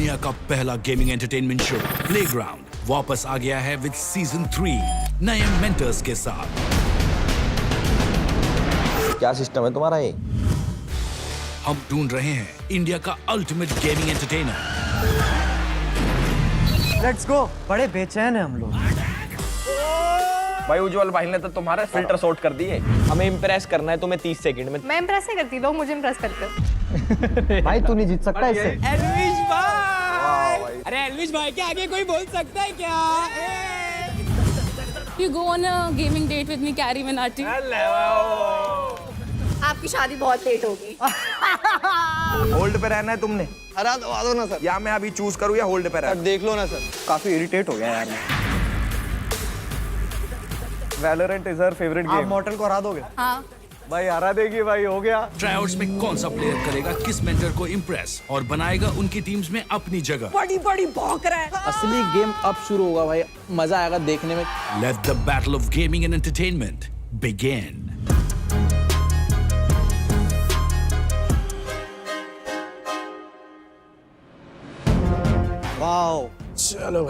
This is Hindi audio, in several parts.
दुनिया का पहला गेमिंग एंटरटेनमेंट शो प्लेग्राउंड वापस आ गया है विद सीजन 3 नए मेंटर्स के साथ। क्या सिस्टम है तुम्हारा ये? हम ढूंढ रहे हैं इंडिया का ultimate gaming entertainer. Let's go. बड़े बेचैन हैं हम लोग। भाई उज्जवल भाई ने तो तुम्हारे फिल्टर सॉर्ट कर दिए। हमें इम्प्रेस करना है तुम्हें 30 सेकंड में। मैं इम्प्रेस नहीं करती, लोग मुझे इम्प्रेस करते हैं। भाई तू नहीं जीत सकता इससे। एलविश भाई, अरे एलविश भाई के आगे कोई बोल सकता है क्या? You go on a gaming date with me, Carrie Minati. आपकी शादी बहुत लेट होगी। होल्ड पे रहना है तुमने। हरा दो ना सर। या मैं अभी चूज करूँ या होल्ड पे रहना? देख लो ना सर, काफी इरिटेट हो गया यार मैं। वैलोरेंट इज हर फेवरेट आप गेम। मॉर्टल को हरा दोगे? हाँ। भाई हरा देगी भाई, हो गया। ट्रायआउट्स में कौन सा प्लेयर करेगा किस मेंटर को इम्प्रेस और बनाएगा उनकी टीम्स में अपनी जगह। बड़ी बड़ी भौंक रहा है। असली गेम अब शुरू होगा भाई, मजा आएगा देखने में। Let the battle of gaming and entertainment begin. Wow, चलो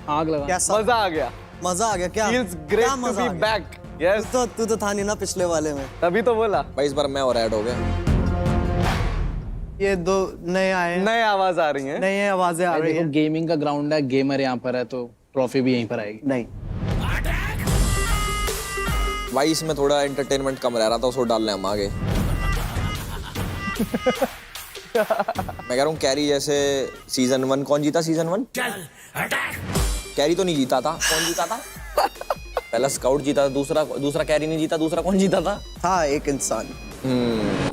आग लगा। कैसा मजा आ गया। मजा आ गया? क्या फील्स क्या ग्रेट टू मजा बी आ गया? बैक। यस, तू तो था नहीं ना पिछले वाले में। तभी तो बोला। भाई इस बार मैं और ऐड हो गया। ये दो नए आए हैं, नए आवाज आ रही हैं। नए आवाजें आ रही देखो हैं। गेमिंग का ग्राउंड है, गेमर यहाँ पर है तो ट्रॉफी भी यहीं पर आएगी। नहीं, भाई इसमें थोड़ा एंटरटेनमेंट कम रह रहा था, उसको डालने हम आगे। मैं कह रहा हूँ कैरी जैसे सीजन 1 कौन जीता? सीजन 1 कैरी तो नहीं जीता था। कौन जीता था? पहला स्काउट जीता था, दूसरा कैरी नहीं जीता। दूसरा कौन जीता था? एक इंसान।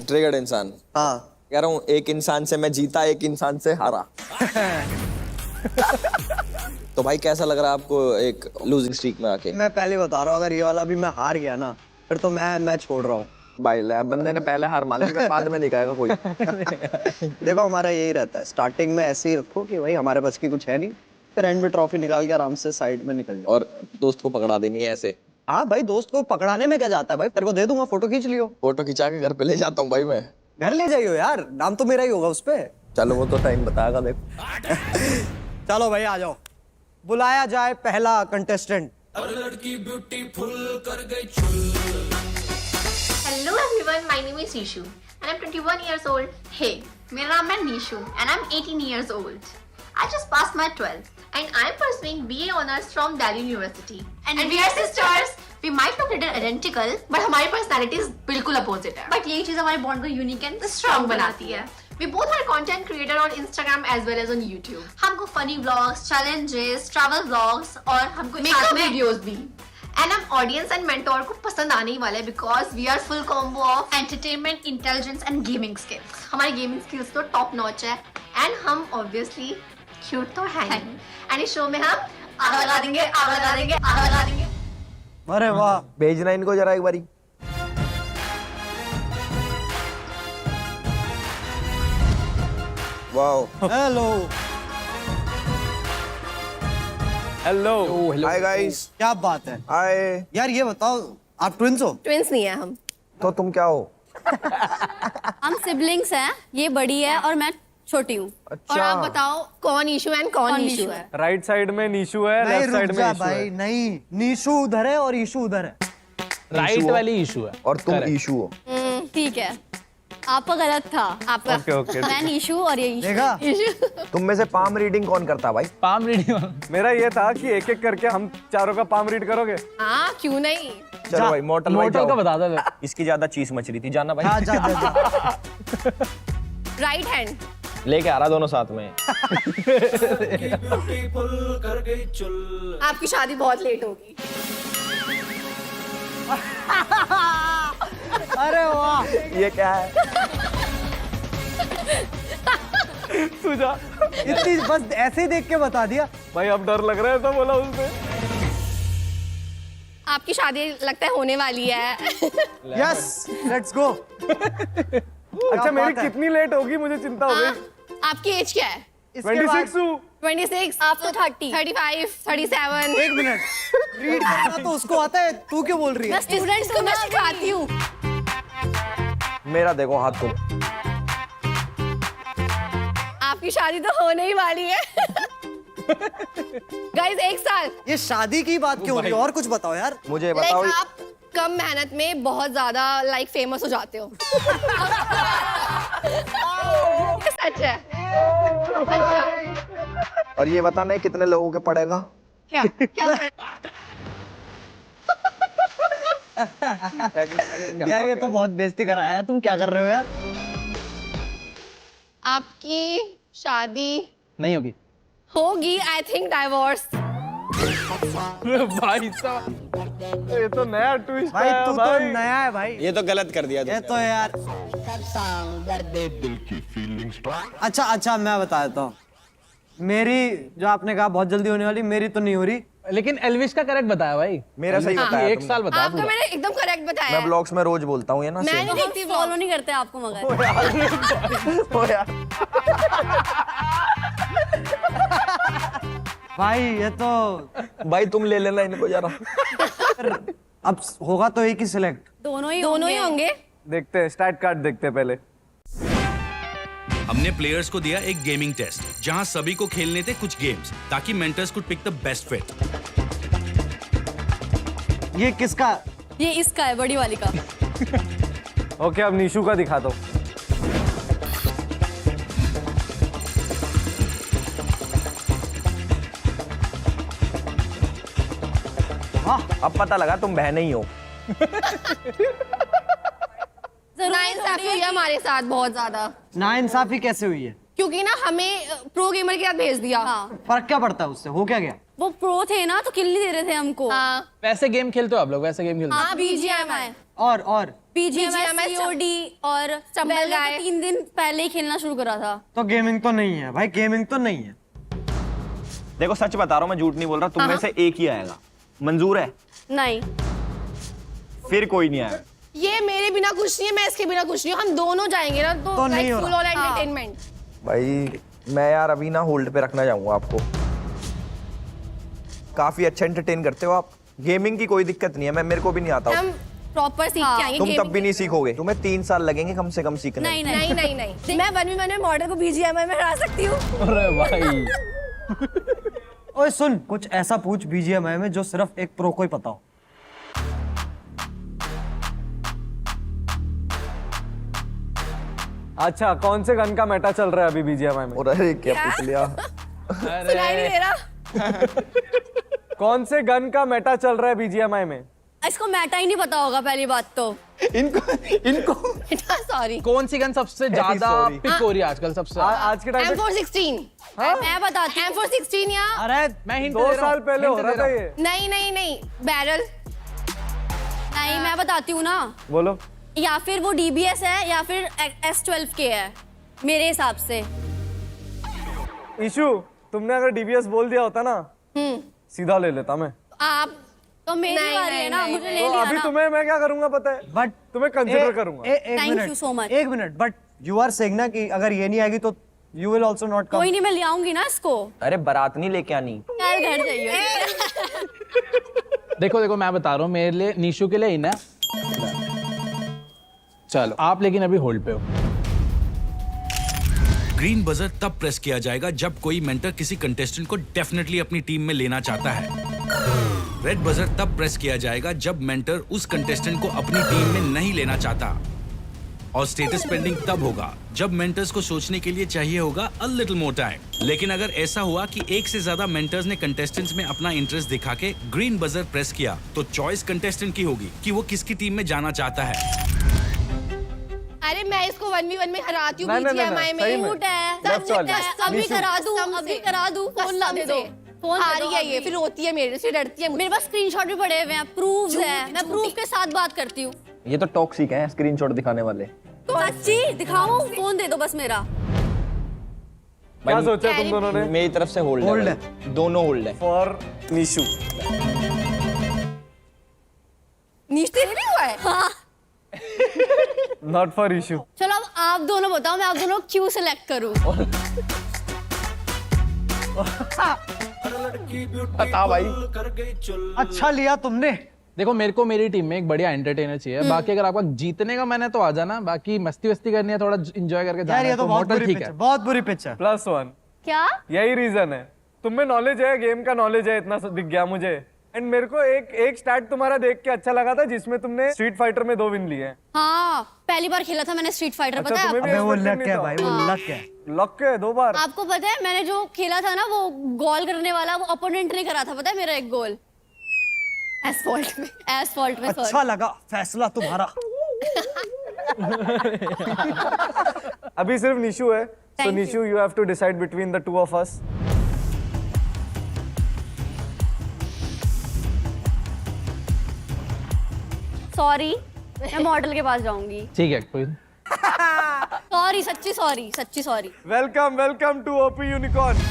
ट्रिगर्ड इंसान। हाँ, कह रहा हूँ एक इंसान से मैं जीता, एक इंसान से हारा। तो भाई कैसा लग रहा है आपको एक लूजिंग स्ट्रीक में आके? मैं पहले बता रहा हूँ, अगर ये वाला भी मैं हार गया ना, फिर तो मैं छोड़ रहा हूँ। भाई बंदे ने पहले हार मान ली, बाद में दिखाएगा कोई। देखो हमारा यही रहता है, स्टार्टिंग में ऐसे ही रखो कि भाई हमारे पास की कुछ है नहीं, फिर एंड में ट्रॉफी निकाल के आराम से साइड में निकल जाओ। और दोस्त को पकड़ा देनी है ऐसे। हाँ भाई, दोस्त को पकड़ाने में क्या जाता है भाई, तेरे को दे दूंगा, फोटो खींच लियो। फोटो खिंचा के घर पे ले जाता हूँ भाई मैं। घर ले जाइयो यार, नाम तो मेरा ही होगा उस पे। चलो वो तो टाइम बताएगा देखो। चलो भाई आ जाओ, बुलाया जाए पहला contestant. Hello everyone, my name is Nishu and I'm 21 years old. Hey, मेरा नाम है Nishu and I'm 18 years old. I just passed my 12th and I'm pursuing BA honors from Delhi University. And we are sisters. We might look little identical, but हमारी personalities बिल्कुल opposite है. But यही चीज हमारे bond को unique and strong बनाती है. We both are content creator on Instagram as well as on YouTube. हमको funny vlogs, challenges, travel vlogs और हमको makeup videos भी. And हम ऑडियंस एंड मेंटोर को पसंद आने ही वाले because we are full combo of entertainment, intelligence and gaming skills. हमारी गेमिंग स्किल्स तो टॉप नॉच है एंड हम ऑब्वियसली क्यूट तो हैं ही। एंड इस शो में हम आग लगा देंगे, आग लगा देंगे, आग लगा देंगे। अरे वाह, भेजना इनको जरा एक बारी। Wow, hello hello. Hi guys. क्या बात है हाय। यार, ये बताओ आप ट्विंस हो? ट्विंस नहीं है हम। तो तुम क्या हो? हम सिबलिंग्स हैं, ये बड़ी है और मैं छोटी हूँ। और आप बताओ कौन इशू है कौन इशू है? राइट साइड में नीशू है, नहीं, लेफ्ट साइड रुक में जा ईशू भाई, है। नहीं, नीशू उधर है और ईशू उधर है। राइट वाली इशू है और तुम ईशू हो। ठीक है, आपका गलत था। आपका ओके, ओके। मैं नीशू और ये ईशू। देखा? तुम में से पाम रीडिंग कौन करता भाई? Palm reading. मेरा ये था कि एक एक करके हम चारों का पाम रीड करोगे। हाँ, क्यों नहीं? चलो भाई मोटल भाई मोटल का जाओ। बता दो। इसकी ज्यादा चीज मच रही थी, जाना भाई। हाँ, जा। Right hand. लेके आ रहा दोनों साथ में। आपकी शादी बहुत लेट होगी। अरे वाह, ये क्या है? तू जा इतनी बस ऐसे ही देख के बता दिया। भाई, अब डर लग रहा है, तो बोला उसने। आपकी शादी लगता है होने वाली है। Yes, let's go. अच्छा, मेरी बात है? कितनी लेट होगी मुझे चिंता हो गई। आपकी एज क्या है? इसके बाद 26 हूँ। 26। आप तो 30, 35, 37। एक मिनट, रीड करना तो उसको आता है, तू क्यों बोल रही है? मैं स्टूडेंट्स को मैं सिखाती हूँ। मेरा देखो हाथ तुम। आपकी शादी तो होने ही वाली है। गाइस 1 साल। ये शादी की बात क्यों हो रही है? और कुछ बताओ यार। मुझे लाइक बताओ आप कम मेहनत में बहुत ज्यादा लाइक फेमस हो जाते हो। ये सच है। और ये बताना है कितने लोगों के पड़ेगा? क्या यार ये तो बहुत बेइज्जती कराया है। तुम क्या कर रहे हो यार? आपकी शादी नहीं होगी। होगी, आई थिंक डाइवोर्स। भाई साहब ये तो नया ट्विस्ट भाई है तू तो भाई। नया है भाई। ये तो गलत कर दिया ये तुमने। तो यार। अच्छा मैं बता देता हूँ। मेरी जो आपने कहा बहुत जल्दी होने वाली, मेरी तो नहीं हो रही। लेकिन एल्विश का करेक्ट बताया भाई। मेरा सही बताया 1 साल बताया आपका मैंने एकदम करेक्ट बताया मैं है। ब्लॉग्स में रोज बोलता हूँ ये ना। मैं नहीं हम देखती फॉलो vlog। नहीं करते आपको मगर। भाई ये तो भाई तुम ले लेना इनको जरा। अब होगा तो एक ही सिलेक्ट। दोनों ही होंगे। देखते हैं स्टैट कार्ड देखते हैं पहले। हमने प्लेयर्स को दिया एक गेमिंग टेस्ट जहां सभी को खेलने थे कुछ गेम्स ताकि mentors could pick the best fit. ये किसका? ये इसका है, बड़ी वाली का। ओके अब निशु का दिखा दो। अब पता लगा तुम बहनें ही हो। नाइंसाफी हुई है हमारे साथ बहुत ज्यादा, नाइंसाफी कैसे हुई है? क्योंकि ना हमें प्रो गेमर के साथ भेज दिया। हाँ, फर्क क्या पड़ता है उससे? हो क्या गया? वो प्रो थे ना तो किल नहीं दे रहे थे हमको। हाँ, वैसे गेम खेलते हो आप लोग? वैसे गेम खेलते हो? हाँ, BGMI और BGMI COD और चंबल पहले गाय। तो 3 दिन पहले ही खेलना शुरू करा था। तो गेमिंग तो नहीं है भाई, गेमिंग तो नहीं है। देखो सच बता रहा हूँ, मैं झूठ नहीं बोल रहा। तुम में से एक ही आएगा। मंजूर है? नहीं, फिर कोई नहीं आएगा। ये मेरे बिना कुछ नहीं है, मैं इसके बिना कुछ नहीं हूँ। हम दोनों जाएंगे ना तो नहीं लाइक हो फुल रहा। On entertainment. भाई मैं यार अभी ना होल्ड पे रखना चाहूंगा आपको। काफी अच्छा एंटरटेन करते हो आप। गेमिंग की कोई दिक्कत नहीं है, मैं मेरे को भी नहीं आता। हम प्रॉपर सीख के आएंगे। तुम gaming तब भी नहीं सीखोगे। तुम्हें 3 साल लगेंगे कम से कम सीखने। नहीं नहीं नहीं नहीं मैं 1v1 में मॉडल को BGMI में हरा सकती हूँ। अरे भाई ओए सुन, कुछ ऐसा पूछ BGMI में जो सिर्फ एक प्रो को ही पता हो। अच्छा कौन से गन का मेटा चल रहा है अभी BGMI में? और अरे क्या पूछ लिया। सुनाई नहीं दे रहा। कौन से गन का मेटा चल रहा है BGMI में? इसको मैटा ही नहीं पता होगा पहली बात तो। इनको सॉरी। कौन सी गन सबसे ज्यादा sorry. पिक हो रही है आजकल सबसे? आज के टाइम पे M416। मैं बताती हूँ। M416 या अरे मैं हिंट 2 साल पहले हो रहा था ये। नहीं नहीं नहीं बैरल। नहीं, मैं बताती हूँ ना। बोलो। या फिर वो DBS है या फिर S12 के है मेरे हिसाब से। इशू तुमने अगर DBS बोल दिया होता ना सीधा ले लेता मैं। आप तो मेरी नहीं, बारी है नहीं, ना, नहीं, मुझे ले तो लिया अभी ना। तुम्हें मैं क्या करूंगा पता है? बट तुम्हें कंसिडर करूंगा। Thank you so much. एक minute, but you are saying ना कि अगर ये नहीं आएगी तो you will also not come. कोई नहीं, मैं ले आऊंगी ना इसको। अरे बारात नहीं लेके आनी। यार घर जाइए। देखो देखो मैं बता रहा हूँ, मेरे लिए निशु के लिए इन है। चलो आप लेकिन अभी होल्ड पे हो। ग्रीन बजर तब प्रेस किया जाएगा जब कोई मेंटर किसी कंटेस्टेंट को डेफिनेटली अपनी टीम में लेना चाहता है। रेड बजर तब प्रेस किया जाएगा जब मेंटर उस कंटेस्टेंट को अपनी टीम में नहीं लेना चाहता। और स्टेटस पेंडिंग तब होगा जब मेंटर्स को सोचने के लिए चाहिए होगा अ लिटिल मोर टाइम। लेकिन अगर ऐसा हुआ कि एक से ज्यादा मेंटर्स ने कंटेस्टेंट्स में अपना इंटरेस्ट दिखा के ग्रीन बजर प्रेस किया तो चॉइस कंटेस्टेंट की होगी कि वो किसकी टीम में जाना चाहता है। अरे मैं इसको 1v1 में हराती हूँ नहीं, नहीं, BGMI नहीं, में। सही में। झूठ है। Left वाली। अभी करा दूं, अभी करा दूं। फोन ला दे दो। फोन आ दे रही दो है ये, अभी। फिर रोती है मेरे से, डरती है मुझसे। मेरे पास स्क्रीनशॉट भी पड़े हुए हैं, प्रूफ है। मैं प्रूफ के साथ बात करती हूँ। ये तो टॉक्सिक है स्क्रीनशॉट दिखाने वाले। सच्ची दिखाऊं? फोन दे दो बस मेरा। क्या सोचा तुम दोनों ने? मेरी तरफ से होल्ड Hold है। दोनों होल्ड है। फॉर निशु। नीचे नहीं हुआ है। हाँ, नॉट फॉर इशू। चलो अब आप दोनों बताओ, मैं आप दोनों क्यों सिलेक्ट करूं? बता भाई। अच्छा लिया तुमने। देखो मेरे को मेरी टीम में एक बढ़िया एंटरटेनर चाहिए, बाकी अगर आपका जीतने का मैंने तो आ जाना, बाकी मस्ती वस्ती करनी है, थोड़ा एंजॉय करके जाना यार ये है, तो बहुत मोटल बुरी ठीक पिच है। है, बहुत बुरी पिच है। +1 क्या? यही रीजन है, तुम में नॉलेज है, गेम का नॉलेज है, इतना दिख गया मुझे। एंड मेरे को एक स्टैट तुम्हारा देख के अच्छा लगा था जिसमें तुमने स्ट्रीट फाइटर में 2 विन लिए हैं। हाँ, पहली बार खेला था मैंने स्ट्रीट फाइटर, पता है तुम्हें आपको? भी अबे वो expected लक नहीं है था। भाई, वो लक है। लक के 2 बार। आपको पता है मैंने जो खेला था ना वो गोल करने वाला, वो अपोनेंट ने करा था, पता है मेरा एक गोल एसफॉल्ट में अच्छा लगा फैसला तुम्हारा। अभी सिर्फ निशु है, so Thank Nishu you have to decide between the two of us. Sorry, मैं मॉडल के पास जाऊंगी। ठीक है कोई सॉरी, सच्ची sorry. Welcome to OP Unicorn.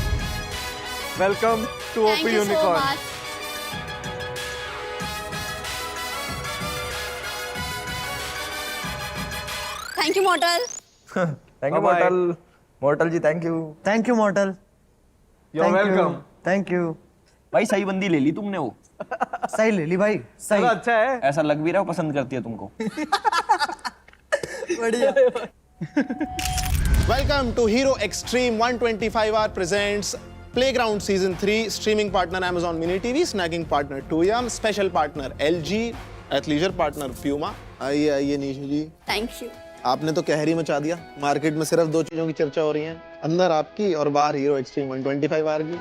Welcome to thank OP you so Unicorn. Much. Thank you model. Thank you Bye-bye. Mortal ji, thank you. Thank you model. You're welcome. Thank you. भाई सही बंदी ले ली तुमने, वो सही ले ली भाई, सही। चलो अच्छा है। ऐसा लग भी रहा है वो पसंद करती है तुमको। बढ़िया। Welcome to Hero Extreme 125R presents Playground Season 3. Streaming partner Amazon Mini TV, snagging partner Tuyam, special partner LG, athleisure partner Puma. आइए निशु जी, थैंक यू। आपने तो कहरी मचा दिया। मार्केट में सिर्फ 2 चीजों की चर्चा हो रही है, अंदर आपकी और बाहर हीरो एक्सट्रीम 125R की।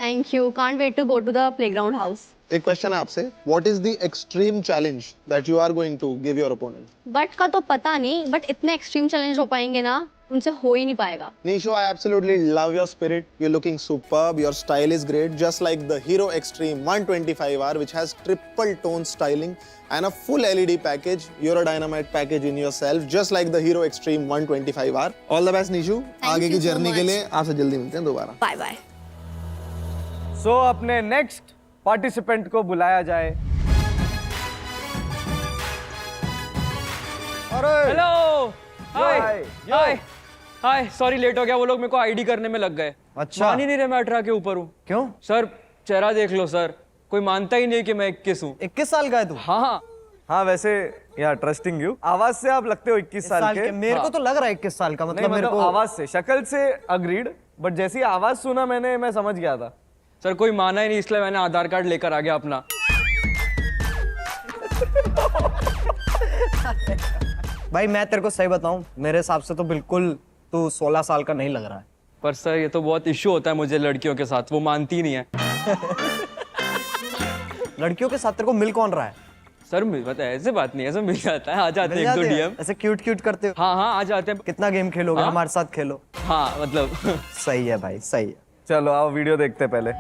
Thank you, can't wait to go to the playground house. एक क्वेश्चन है आपसे, what is the extreme challenge that you are going to give your opponent? But का तो पता नहीं, बट इतने एक्सट्रीम चैलेंज हो पाएंगे ना, उनसे हो ही नहीं पाएगा। Nishu, I absolutely love your spirit. You're looking superb. Your style is great, just like the Hero Extreme 125R, which has triple tone styling and a full LED package. You're a dynamite package in yourself, just like the Hero Extreme 125R. All the best, Nishu. आगे you की so जर्नी के much. लिए आपसे जल्दी मिलते हैं दोबारा। Bye bye. So अपने नेक्स्ट पार्टिसिपेंट को बुलाया जाए। अरे hello hi hi sorry late हो गया, वो लोग मेरे को आईडी करने में लग गए। अच्छा। मान ही नहीं रहे मैं 18 के ऊपर हूँ। क्यों? सर चेहरा देख लो सर, कोई मानता ही नहीं कि मैं 21 हूँ। 21 साल का है तू? हाँ हाँ वैसे यार ट्रस्टिंग यू, आवाज से आप लगते हो 21 साल के। मेरे को तो लग रहा है 21 साल का, नहीं मतलब मेरे मतलब को आवाज से, शक्ल से अग्रीड, बट जैसी आवाज सुना मैंने, मैं समझ गया था। सर कोई माना ही नहीं, इसलिए मैंने आधार कार्ड लेकर आ गया अपना। भाई मैं तेरे को सही बताऊं, मेरे हिसाब से तो बिल्कुल तू 16 साल का नहीं लग रहा है। पर सर ये तो बहुत इश्यू होता है मुझे लड़कियों के साथ, वो मानती ही नहीं है। लड़कियों के साथ तेरे को मिल कौन रहा है? सर पता है ऐसे बात नहीं है, ऐसे मिल जाता है, आ जाते हैं 1-2 डीएम। ऐसे क्यूट क्यूट करते हो? हाँ हाँ आ जाते हैं। कितना गेम खेलोगे? हाँ? हमारे साथ खेलो। हाँ मतलब सही है भाई, सही है। चलो आओ वीडियो देखते हैं पहले।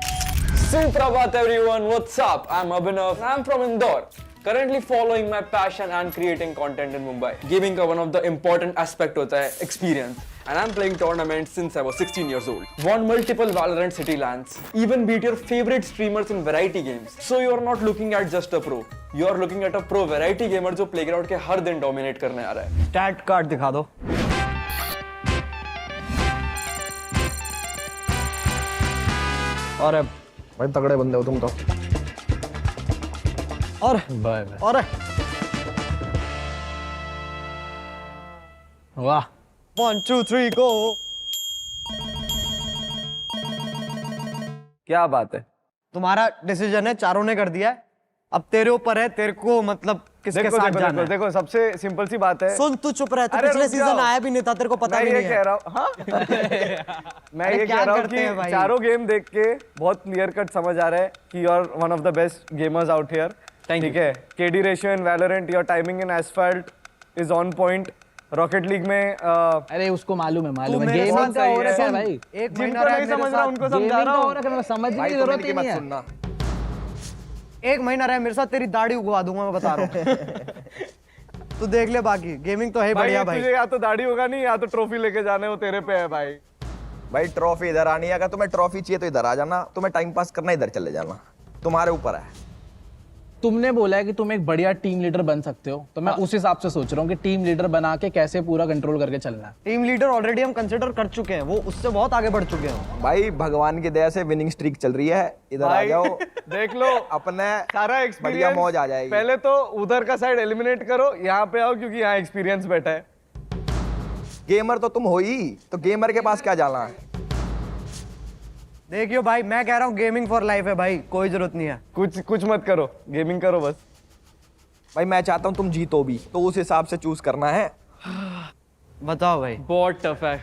Suprabhat everyone, what's up? I'm Abhinav. I'm from Indore. Currently following my passion and creating content in Mumbai. Gaming का one of the important aspect होता है experience. And I'm playing tournaments since I was 16 years old. Won multiple Valorant city lands. Even beat your favorite streamers in variety games. So you're not looking at just a pro. You're looking at a pro variety gamer जो playground के हर दिन dominate करने आ रहा है. स्टैट कार्ड दिखा दो। और भाई तगड़े बंदे हो तुम तो। और बाय बाय। और वाह 1 2 3 गो। क्या बात है। तुम्हारा डिसीजन है, चारों ने कर दिया है, अब तेरे ऊपर है, तेरे को मतलब किसके देखो साथ देखो जाना देखो, है। देखो सबसे सिंपल सी बात है। सुन तू चुप रह, तू अरे पिछले रुक सीजन जाओ। आया भी नहीं था, तेरे को पता मैं भी ये नहीं कह है। रहा हूँ, हाँ मैं अरे ये क्या कह रहा हूँ करते हैं कि भाई? चारों गेम देख के बहुत क्लियर कट समझ आ रहा है कि you are one of the best gamers out here. ठीक है, KD ratio in Valorant, your timing in Asphalt is on point. Rocket league में अरे उसको मालूम है तू मेरे गेमिंग साथ का हो सही रहा है। है भाई। एक जिनको महीना रहा नहीं है मेरे समझ रहा साथ, उनको गेमिंग समझा का रहा हो हूँ। रहा है, समझने की जरूरत ही नहीं है। एक महीना रहा है मेरे साथ, तेरी दाढ़ी उगवा दूंगा, मैं बता रहा हूँ। तू देख ले, बाकी गेमिंग तो है भाई बढ़िया ये भाई। तुझे या तो दाढ़ी होगा नहीं, या तो ट्रॉफी लेके जाने हो, तेरे पे है भाई। भाई ट्रॉफी इधर आनी है, अगर तुम्हें ट्रॉफी चाहिए तो इधर आ जाना, तुम्हें टाइम पास करना इधर चले जाना, तुम्हारे ऊपर है। तुमने बोला है कि तुम एक बढ़िया टीम लीडर बन सकते हो, तो मैं उस हिसाब से सोच रहा हूँ कि टीम लीडर बना के कैसे पूरा कंट्रोल करके चलना है। टीम लीडर ऑलरेडी हम कंसिडर कर चुके हैं, वो उससे बहुत आगे बढ़ चुके हैं। भाई भगवान की दया से विनिंग स्ट्रीक चल रही है, इधर आ भाई, जाओ देख लो अपने सारा बढ़िया मौज आ जाएगी। पहले तो उधर का साइड एलिमिनेट करो, यहाँ पे आओ क्योंकि यहाँ एक्सपीरियंस बैठा है। गेमर तो तुम हो ही, तो गेमर के पास क्या जाना है? देखियो भाई, मैं कह रहा हूँ गेमिंग फॉर लाइफ है भाई, कोई जरूरत नहीं है। कुछ मत करो, गेमिंग करो बस। भाई मैं चाहता हूँ तुम जीतो भी, तो उस हिसाब से चूज करना है। बताओ भाई। बहुत टफ है।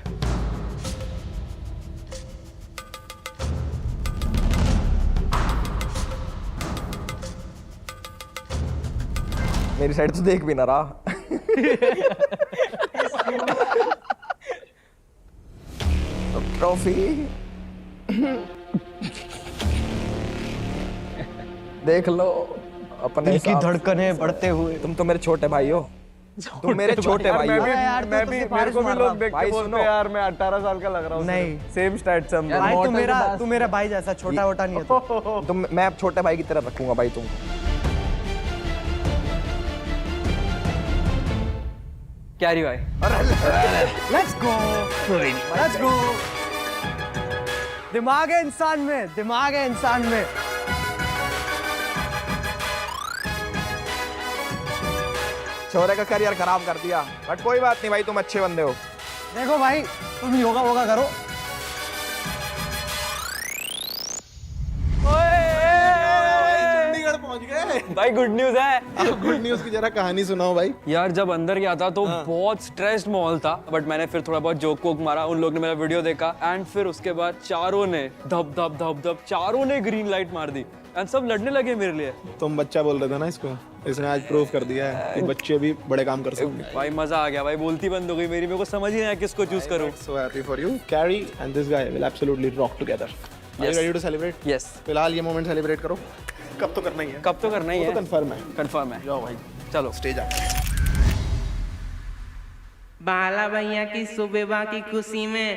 मेरी साइड तो देख भी ना रहा। तो ट्रॉफी देख लो अपने दिल की धड़कनें बढ़ते हुए। तुम तो मेरे छोटे भाई हो, तुम मेरे छोटे भाई हो। मैं भी मेरे को भी लोग देख के बोलते हैं यार मैं 18 साल का लग रहा हूँ। नहीं। सेम स्टैट्स हम भाई दोनों। तू मेरा भाई जैसा छोटा वोटा नहीं है तू। तुम मैं अब छोटे भाई की तरह रखूंगा भाई तुमको। कैरी भाई। Let's go. दिमाग है इंसान में, दिमाग है इंसान में। छोरे का करियर खराब कर दिया, बट कोई बात नहीं भाई, तुम अच्छे बंदे हो। देखो भाई, तुम योगा वोगा करो। चंडीगढ़ पहुंच गए भाई गुड न्यूज है। गुड न्यूज की जरा कहानी सुनाओ भाई। यार जब अंदर गया था तो बहुत स्ट्रेस्ड माहौल था, बट मैंने फिर थोड़ा बहुत जोक वोक मारा, उन लोग ने मेरा वीडियो देखा एंड फिर उसके बाद चारों ने धप धप धप धप चारों ने ग्रीन लाइट मार दी एंड सब लड़ने लगे मेरे लिए। तुम बच्चा बोल रहे थे ना इसको, इसने आज प्रूव कर दिया है कि बच्चे भी बड़े काम कर सकते हैं। भाई मजा आ गया भाई, बोलती बंद हो गई मेरी, मेरे को समझ ही नहीं आया किसको चूज करूं। So happy for you. Carrie and this guy will absolutely rock together. Are you ready to celebrate? Yes. फिलहाल ये मोमेंट सेलिब्रेट करो। कब तो करना ही है। कब तो करना ही वो है। तो कंफर्म है। कंफर्म है। जाओ भाई, चलो स्टेज आ। बाला भैया की सुबह की खुशी में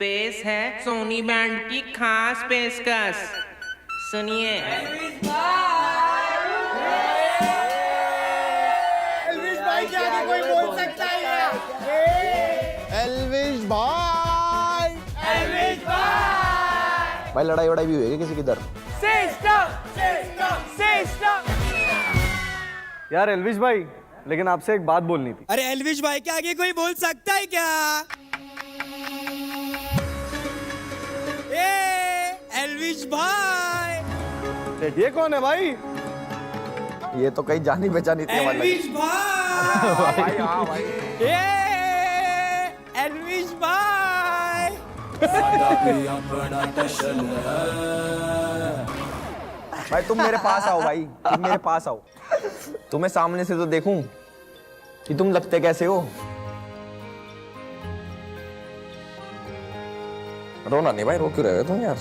पेश है सोनी बैंड की खास पेशकश, सुनिए। एल्विश भाई। भाई लड़ाई वड़ाई भी हुई किसी की इधर? यार एल्विश भाई, लेकिन आपसे एक बात बोलनी थी। अरे एल्विश भाई के आगे कोई बोल सकता है क्या? एल्विश भाई। ये कौन है भाई? ये तो कहीं जानी पहचानी थी हमारी। एल्विश भाई। भाई हाँ भाई। एल्विश भाई। भाई तुम मेरे पास आओ भाई, तुम मेरे पास आओ। तुम्हें सामने से तो देखूं कि तुम लगते कैसे हो। रोना नहीं भाई, रो क्यों रहे हो तुम यार?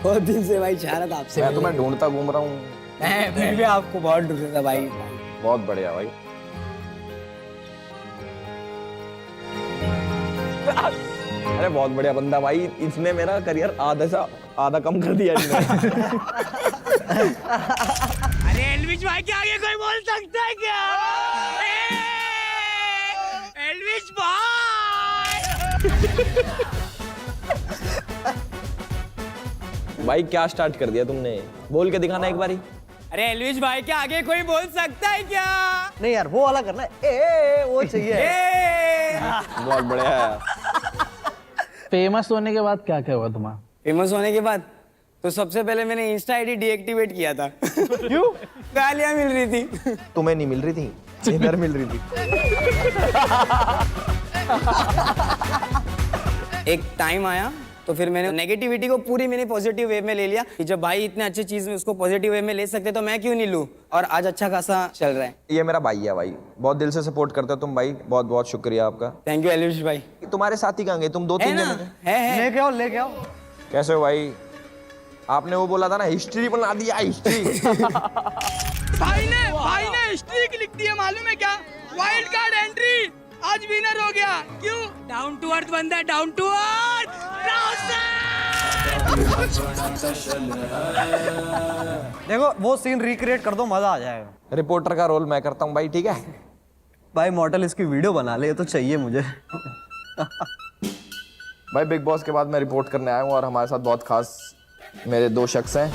बहुत दिन से भाई चाह रहा था आपसे। मैं तुम्हें ढूंढता घूम रहा हूँ। मैं भी आपको बहुत ढूंढ रहा था भाई। बहुत बढ़िया भाई। अरे बहुत बढ़िया बंदा भाई, इसने मेरा करियर आधा कम कर दिया इसने। अरे एल्विश भाई के आगे कोई बोल सकता है क्या? एल्विश भाई। भाई क्या स्टार्ट कर दिया तुमने? बोल के दिखाना एक बारी। अरे एल्विश भाई के आगे कोई बोल सकता है क्या? नहीं यार, वो वाला करना है। वो चाहिए। बहुत बढ़िया है। फेमस होने के बाद क्या क्या हुआ तुम्हारा? फेमस होने के बाद तो सबसे पहले मैंने इंस्टा आईडी डीएक्टिवेट किया था। क्यों? गालियां मिल रही थी। तुम्हें नहीं मिल रही थी, इधर मिल रही थी। एक टाइम आया तो फिर मैंने नेगेटिविटी को पूरी मैंने पॉजिटिव वे में ले लिया कि जब भाई इतने अच्छे चीज में उसको पॉजिटिव वे में ले सकते तो मैं क्यों नहीं लूं, और आज अच्छा खासा चल रहा है। ये मेरा भाई है भाई, बहुत दिल से सपोर्ट करते हो तुम भाई, बहुत बहुत शुक्रिया आपका। थैंक यू एल्विश भाई। तुम्हारे साथी कहाँ गए? तुम 2-3 है ना? जने थे। है। लेके आओ। कैसे हो भाई? आपने वो बोला था ना, हिस्ट्री बना दिया हिस्ट्री। भाई ने हिस्ट्री लिख दी है, मालूम है क्या? वाइल्ड कार्ड एंट्री, आज विनर हो गया। क्यों? डाउन टू अर्थ बंदा, डाउन टू अर्थ। देखो वो सीन रिक्रिएट कर दो, मजा आ जाएगा। रिपोर्टर का रोल मैं करता हूँ भाई, ठीक है? भाई मॉडल इसकी वीडियो बना ले, ये तो चाहिए मुझे। भाई बिग बॉस के बाद मैं रिपोर्ट करने आया हूँ और हमारे साथ बहुत खास मेरे 2 शख्स हैं।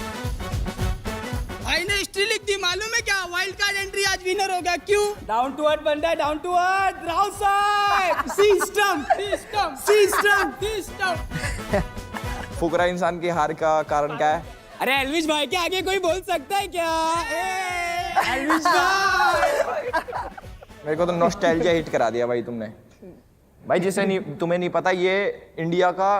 भाई ने हिस्ट्री लिख दी, मालूम है क्या? वाइल्ड कार्ड एंट्री आज विनर हो गया। क्यों? डाउन टू अर्थ बंदा है, डाउन टू अर्थ। राहुल साहब सिस्टम सिस्टम सिस्टम सिस्टम। फुकरा इंसान की हार का कारण क्या है? अरे एल्विश भाई के आगे कोई बोल सकता है क्या? एल्विश भाई मेरे को तो नॉस्टैल्जिया हिट करा दिया भाई तुमने। भाई जिसे नहीं, तुम्हें नहीं पता, ये इंडिया का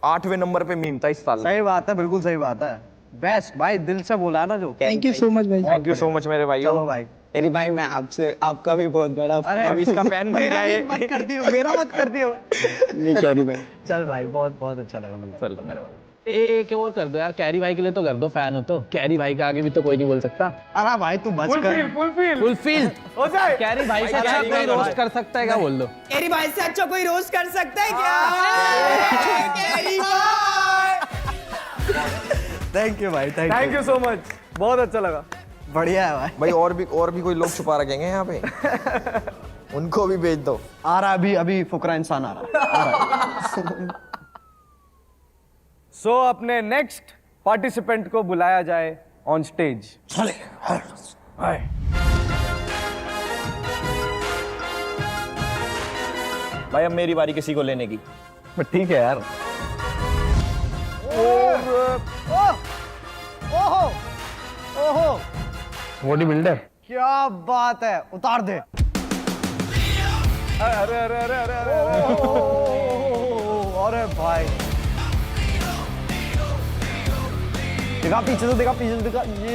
8वें नंबर पे मीम था इस साल। सही बात है, बिल्कुल सही बात है। बेस्ट भाई, दिल से बोला ना जो। थैंक यू सो मच भाई। थैंक यू सो मच मेरे भाई। चलो भाई। तेरी भाई मैं आपसे, आपका भी बहुत बड़ा। अब इसका फैन बन गया ये। मत कर दियो, मेरा मत कर दियो। नहीं सॉरी भाई। चल भाई, बहुत बहुत अच्छा लगा मुझे। एक और कर दो यार, कैरी भाई के लिए तो कर दो, फैन हो तो। कैरी भाई के आगे भी तो कोई नहीं बोल सकता। अरे भाई तू बच कर। फुलफिल हो जाए। कैरी भाई से अच्छा कोई रोस्ट कर सकता है क्या, बोल दो। तेरी भाई से अच्छा कोई रोस्ट कर सकता है क्या? कैरी भाई। थैंक यू भाई, थैंक यू सो मच, बहुत अच्छा लगा। बढ़िया है भाई। भाई और भी कोई लोग छुपा रखेंगे यहाँ पे। उनको भी भेज दो। आ रहा अभी फुकरा इंसान आ रहा। सो अपने नेक्स्ट पार्टिसिपेंट को बुलाया जाए ऑन स्टेज। भाई अब मेरी बारी किसी को लेने की। ठीक है यार। ओहो ओहो, बॉडी बिल्डर। क्या बात है, उतार दे। अरे अरे अरे अरे अरे अरे भाई, देखा पीछे से, देखा पीछे से, देखा। ये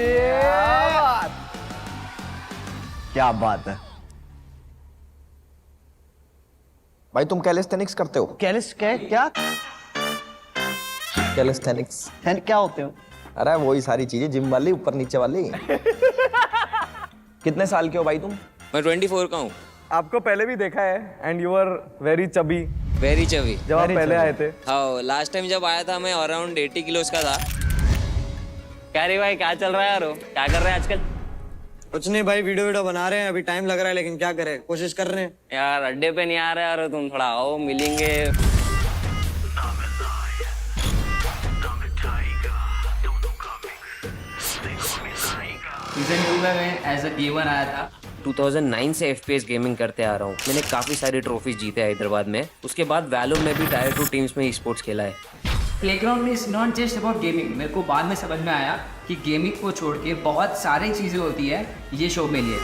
क्या बात है भाई, तुम कैलिस्थेनिक्स करते हो? क्या कैलिस्थेनिक्स क्या होते हो? अरे वही सारी चीजें, जिम वाली, ऊपर नीचे वाली। कितने साल के हो भाई तुम? मैं 24 का हूँ। आपको पहले भी देखा है and you are very chubby. Very chubby. जब आप पहले आए थे। हाँ, लास्ट टाइम जब आया था मैं अराउंड 80 किलोस का था। कैरी भाई क्या चल रहा है यार? क्या कर रहे हैं आजकल? कुछ नहीं भाई, वीडियो बना रहे हैं। अभी टाइम लग रहा है, लेकिन क्या करें, कोशिश कर रहे हैं। यार अड्डे पे नहीं आ रहे यार, तुम थोड़ा आओ, मिलेंगे। सीजन 2 में मैं एज अ गेमर आया था। 2009 से FPS गेमिंग करते आ रहा हूँ। मैंने काफ़ी सारी ट्रॉफीज जीते हैदराबाद में। उसके बाद वैलो में भी टायर 2 टीम्स में स्पोर्ट्स खेला है। Playground is not just about gaming. मेरे को बाद में समझ में आया कि गेमिंग को छोड़ के बहुत सारी चीज़ें होती है ये शो में लिए।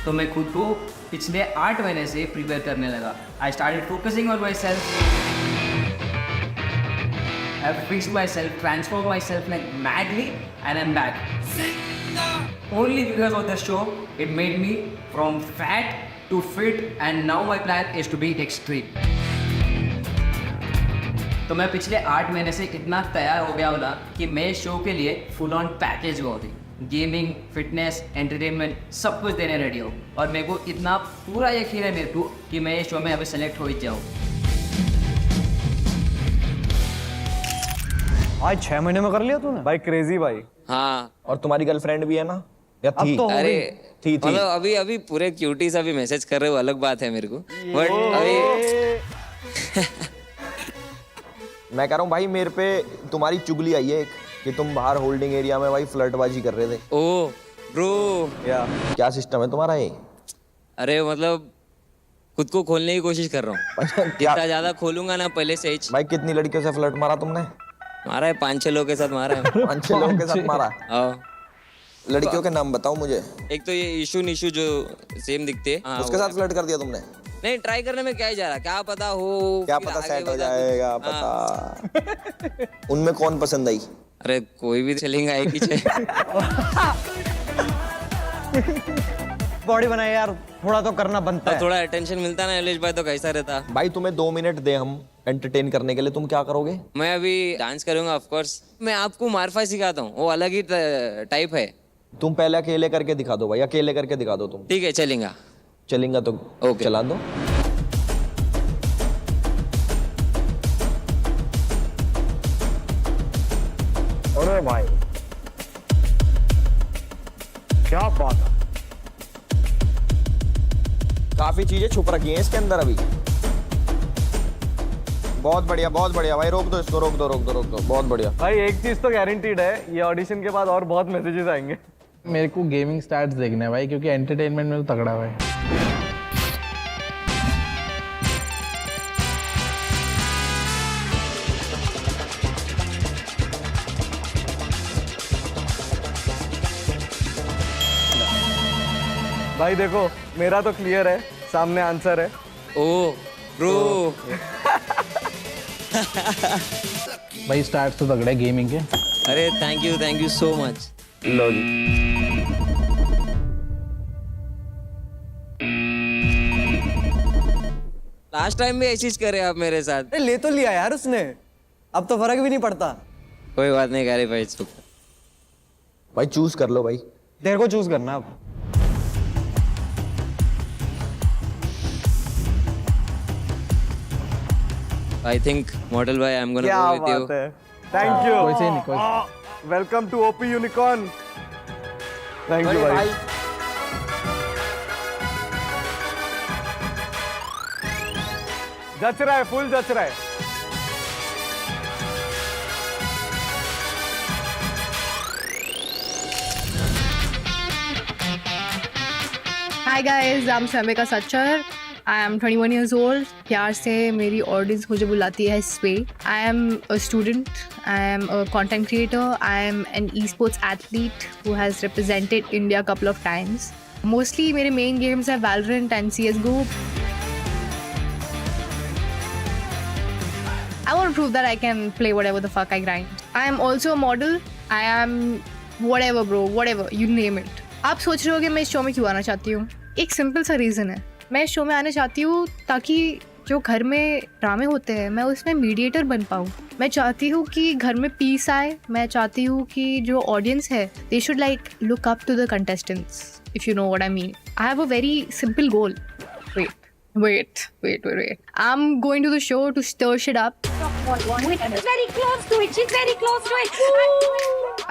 तो मैं खुद को पिछले 8 महीने से प्रिपेयर करने लगा। I started focusing on my self. I fixed myself, transformed myself like madly, and I'm back. Only because of the show, it made me from fat to fit, and now my plan is to be extreme. तो मैं पिछले 8 महीने से इतना तैयार हो गया हूँ ना कि मैं शो के लिए फुल ऑन पैकेज हुआ थी। गेमिंग, फिटनेस, एंटरटेनमेंट सब कुछ देने रेडी हो। और मेरे को इतना पूरा यकीन है मेरे को कि मैं इस शो में अभी सेलेक्ट हो ही जाऊँ। आज 6 महीने में कर लिया तूने भाई, क्रेजी भाई। हाँ, और तुम्हारी गर्लफ्रेंड भी है ना, या अब थी? तो हो अरे थी। मतलब अभी पूरे क्यूटीज अभी मैसेज कर रहे हो, अलग बात है मेरे को। बट अभी मैं कह रहा हूँ भाई, मेरे पे तुम्हारी चुगली आई है एक, कि तुम बाहर होल्डिंग एरिया में भाई फ्लर्टबाजी कर रहे थे। ओ ब्रो, क्या सिस्टम है तुम्हारा ये? अरे मतलब खुद को खोलने की कोशिश कर रहा हूँ। जितना ज्यादा खोलूंगा ना पहले से ही। भाई कितनी लड़कियों से फ्लर्ट मारा तुमने? मारा है 5-6 लोगों के साथ मारा है। 5-6 लोगों के साथ मारा? हाँ। लड़कियों के नाम बताओ मुझे। एक तो ये ईशू निशू जो सेम दिखते हैं। उसके साथ फ्लर्ट कर दिया तुमने? नहीं, ट्राई करने में क्या ही जा रहा, क्या पता हो, क्या पता सेट हो जाएगा, पता। उनमें कौन पसंद आई? अरे कोई भी चलेगा, एक ही चाहिए। बॉडी बनाए यार, थोड़ा तो करना बनता है। थोड़ा अटेंशन मिलता ना एलिश भाई तो कैसा रहता। भाई तुम्हें 2 मिनट दे हम एंटरटेन करने के लिए, तुम क्या करोगे? मैं अभी डांस करूंगा ऑफ कोर्स। मैं आपको मारफा सिखाता हूँ, वो अलग ही टाइप है। तुम पहले अकेले करके दिखा दो भाई, अकेले करके दिखा दो तुम। ठीक है, चलेगा। चलेगा तो ओके, चला दो। काफी चीजें छुप रखी हैं इसके अंदर अभी। बहुत बढ़िया भाई, रोक दो इसको, रोक दो। बहुत बढ़िया भाई एक चीज तो गारंटीड है, ये ऑडिशन के बाद और बहुत मैसेजेस आएंगे। मेरे को गेमिंग स्टैट्स देखना है भाई, क्योंकि एंटरटेनमेंट में तो तगड़ा है भाई। भाई देखो मेरा तो क्लियर है, सामने आंसर है। ओ ब्रो भाई स्टैट्स तो तगड़े गेमिंग के। अरे थैंक यू सो मच। लो जी। लास्ट टाइम भी ऐसी करे आप मेरे साथ। ले तो लिया यार उसने, अब तो फर्क भी नहीं पड़ता। कोई बात नहीं करे भाई, चुप। भाई चूज कर लो भाई, तेरे को चूज करना अब। I think Mortal Boy, I'm gonna क्या go with you. बात है, थैंक यू। कोई से नहीं, welcome to OP Unicorn. Thank you भाई। जच रहा है, फुल जच रहा है। Hi guys, I'm Shamika Sachar. I am 21 years old. प्यार से मेरी ऑडियंस मुझे बुलाती है स्वे। I am a student. I am a content creator. I am an esports athlete who has represented India a couple of times. Mostly मेरे main games हैं Valorant and CS:GO. I want to prove that I can play whatever the fuck I grind. I am also a model. I am whatever bro, whatever, you name it. आप सोच रहे हो कि मैं इस शो में क्यों आना चाहती हूँ? एक सिंपल सा रीज़न है। मैं इस शो में आना चाहती हूँ ताकि जो घर में ड्रामे होते हैं मैं उसमें मीडिएटर बन पाऊँ। मैं चाहती हूँ कि घर में पीस आए। मैं चाहती हूँ कि जो ऑडियंस है they should like look up to the contestants, if you know what I mean. I have a very simple goal. Wait. I'm going to the show to stir shit up. She's very close to it.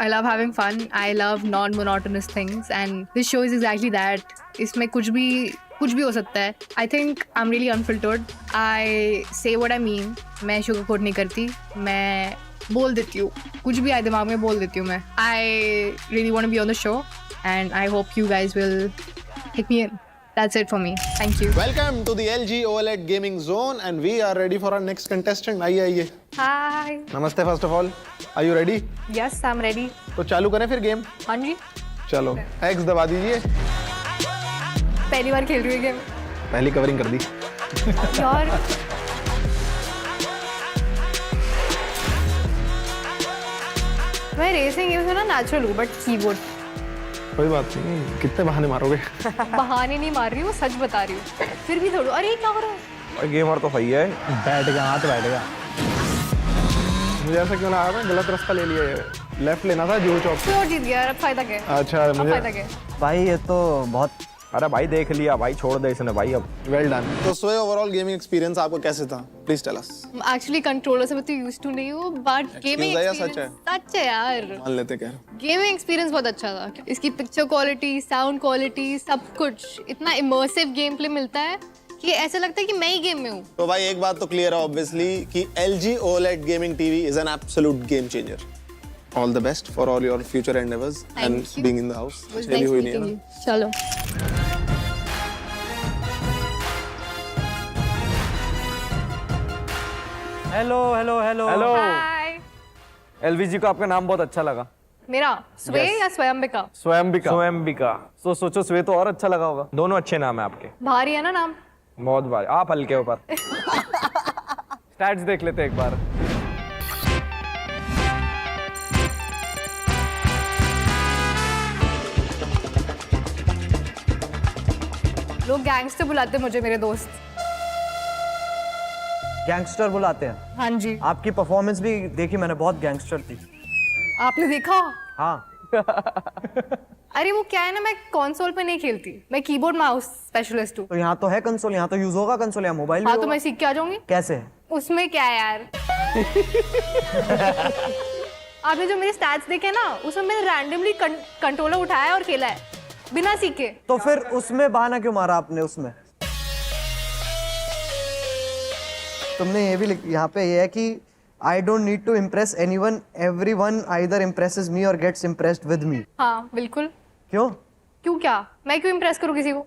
I love having fun. I love non-monotonous things, and this show is exactly that. इसमें कुछ भी हो सकता है. I think I'm really unfiltered. I say what I mean. मैं sugarcoat नहीं करती. मैं बोल देती हूँ. कुछ भी आए दिमाग में बोल देती हूँ मैं. I really want to be on the show, and I hope you guys will take me in. That's it for me. Thank you. Welcome to the LG OLED gaming zone, and we are ready for our next contestant. आइए। Hi. नमस्ते first of all. Are you ready? Yes, I'm ready. तो चालू करें फिर गेम? हाँ जी. चलो X दबा दीजिए। पहली बार खेल रही हूँ गेम. पहली कवरिंग कर दी। यार. मैं रेसिंग गेम्स में ना नेचुरल हूँ, बट कीबोर्ड कोई बात नहीं, कितने बहाने मारोगे? बहाने नहीं मार रही हूँ, सच बता रही हूँ। फिर भी थोड़ा, अरे क्या हो रहा है? गेमर तो सही है। बैठेगा, हाथ बैठेगा। मुझे ऐसा क्यों लगा था, गलत रास्ता ले लिया। लेफ्ट लेना था जुहू चौक से। और जीत गया, अब फायदा क्या है? अच्छा मुझे फायदा क्या है? भाई ये तो बहुत, अरे भाई देख लिया भाई, छोड़ दे इसने भाई अब। Well done. तो स्वे ओवरऑल गेमिंग एक्सपीरियंस आपको कैसे था? Please tell us. Actually controller से मैं तो यूज्ड टू नहीं हूँ, बट गेमिंग सच है यार। मान लेते क्या? गेमिंग एक्सपीरियंस बहुत अच्छा था। इसकी पिक्चर क्वालिटी, साउंड क्वालिटी, सब कुछ इतना इमर्सिव गेम प्ले मिलता है कि ऐसा लगता है कि मैं ही गेम में हूँ। तो भाई एक बात तो क्लियर है ऑब्वियसली कि LG OLED gaming TV is an absolute game changer. All the best for all your future endeavors and being in the house. Nice meeting you. चलो। हेलो। हाय। LVG को आपका नाम बहुत अच्छा लगा। मेरा स्वे या स्वयंबिका? स्वयंबिका। तो सोचो स्वे तो और अच्छा लगा होगा। दोनों अच्छे नाम है आपके। भारी है ना नाम? बहुत भारी। आप हल्के ऊपर। स्टैट्स देख लेते एक बार। लोग गैंगस्टर बुलाते हैं मुझे, मेरे दोस्त। गैंगस्टर बुलाते हैं? हाँ जी। आपकी परफॉर्मेंस भी देखी मैंने, बहुत गैंगस्टर थी। आपने देखा? हाँ। अरे वो क्या है ना, मैं कंसोल पे नहीं खेलती, मैं कीबोर्ड माउस स्पेशलिस्ट हूँ। तो यहाँ तो है कंसोल, यहाँ तो यूज होगा कंसोल, या मोबाइल। हाँ तो मैं सीख के आ जाऊंगी। कैसे? उसमें क्या है यार? आपने जो मेरे स्टैट्स देखे ना, उसमें मैंने रैंडमली कंट्रोलर उठाया और खेला है बिना सीखे। तो फिर उसमें बहाना क्यों मारा आपने? उसमें तुमने ये भी यहाँ पे ये है कि I don't need to impress anyone. Everyone either impresses me or gets impressed with me. हाँ बिल्कुल। क्यों? क्यों क्या? मैं क्यों इम्प्रेस करूँ किसी को?